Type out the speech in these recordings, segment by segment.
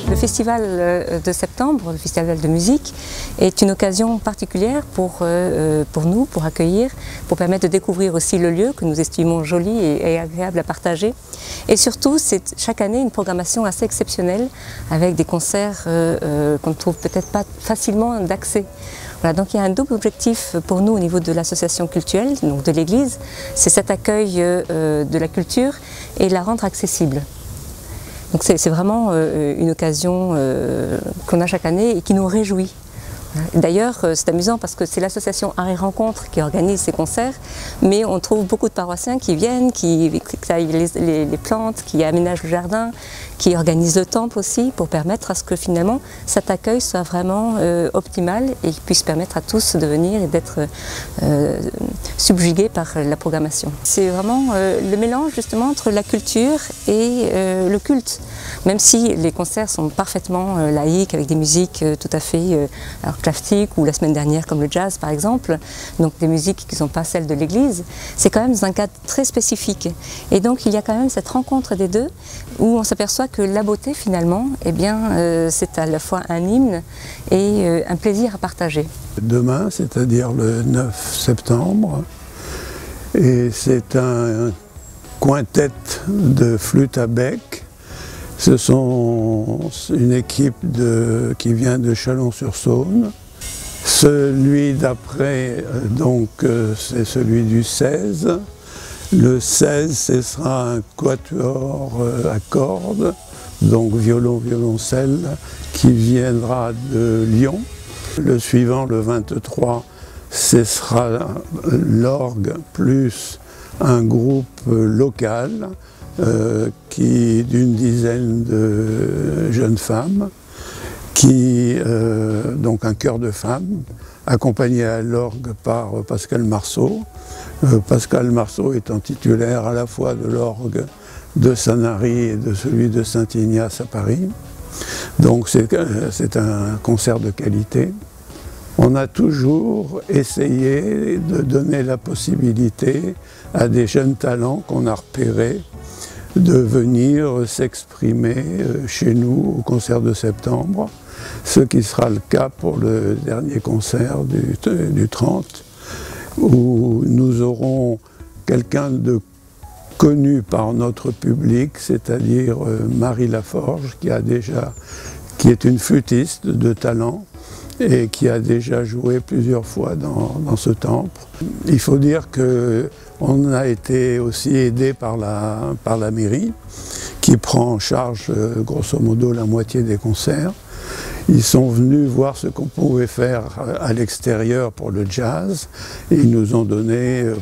Le festival de septembre, le festival de musique, est une occasion particulière pour nous, pour accueillir, pour permettre de découvrir aussi le lieu que nous estimons joli et agréable à partager. Et surtout, c'est chaque année une programmation assez exceptionnelle avec des concerts qu'on ne trouve peut-être pas facilement d'accès. Voilà, donc il y a un double objectif pour nous au niveau de l'association cultuelle, donc de l'Église, c'est cet accueil de la culture et la rendre accessible. Donc c'est vraiment une occasion qu'on a chaque année et qui nous réjouit. D'ailleurs, c'est amusant parce que c'est l'association Art et Rencontres qui organise ces concerts, mais on trouve beaucoup de paroissiens qui viennent, qui taillent les plantes, qui aménagent le jardin, qui organisent le temple aussi pour permettre à ce que finalement cet accueil soit vraiment optimal et puisse permettre à tous de venir et d'être subjugués par la programmation. C'est vraiment le mélange justement entre la culture et le culte, même si les concerts sont parfaitement laïques avec des musiques tout à fait classiques ou la semaine dernière comme le jazz par exemple, donc des musiques qui ne sont pas celles de l'église, c'est quand même dans un cadre très spécifique. Et donc il y a quand même cette rencontre des deux où on s'aperçoit que la beauté finalement, eh bien, c'est à la fois un hymne et un plaisir à partager. Demain, c'est-à-dire le 9 septembre, et c'est un quintet de flûte à bec. Ce sont une équipe qui vient de Chalon-sur-Saône. Celui d'après, donc, c'est celui du 16. Le 16, ce sera un quatuor à cordes, donc violon, violoncelle, qui viendra de Lyon. Le suivant, le 23, ce sera l'orgue plus un groupe local d'une dizaine de jeunes femmes, donc un chœur de femmes, accompagné à l'orgue par Pascal Marceau. Pascal Marceau étant titulaire à la fois de l'orgue de Sanary et de celui de Saint-Ignace à Paris. Donc c'est un concert de qualité. On a toujours essayé de donner la possibilité à des jeunes talents qu'on a repérés de venir s'exprimer chez nous au concert de septembre, ce qui sera le cas pour le dernier concert du 30, où nous aurons quelqu'un de connu par notre public, c'est-à-dire Marie Laforge, qui est une flûtiste de talent et qui a déjà joué plusieurs fois dans ce temple. Il faut dire qu'on a été aussi aidé par la mairie, qui prend en charge grosso modo la moitié des concerts. Ils sont venus voir ce qu'on pouvait faire à l'extérieur pour le jazz et ils nous ont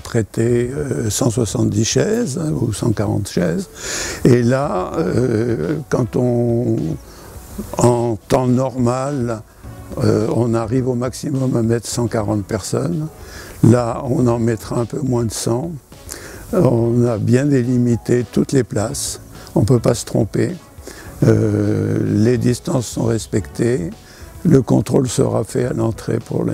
prêté 170 chaises ou 140 chaises. Et là, en temps normal, on arrive au maximum à mettre 140 personnes. Là, on en mettra un peu moins de 100. On a bien délimité toutes les places. On ne peut pas se tromper. Les distances sont respectées. Le contrôle sera fait à l'entrée pour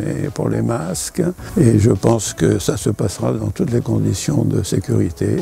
les masques. Et je pense que ça se passera dans toutes les conditions de sécurité.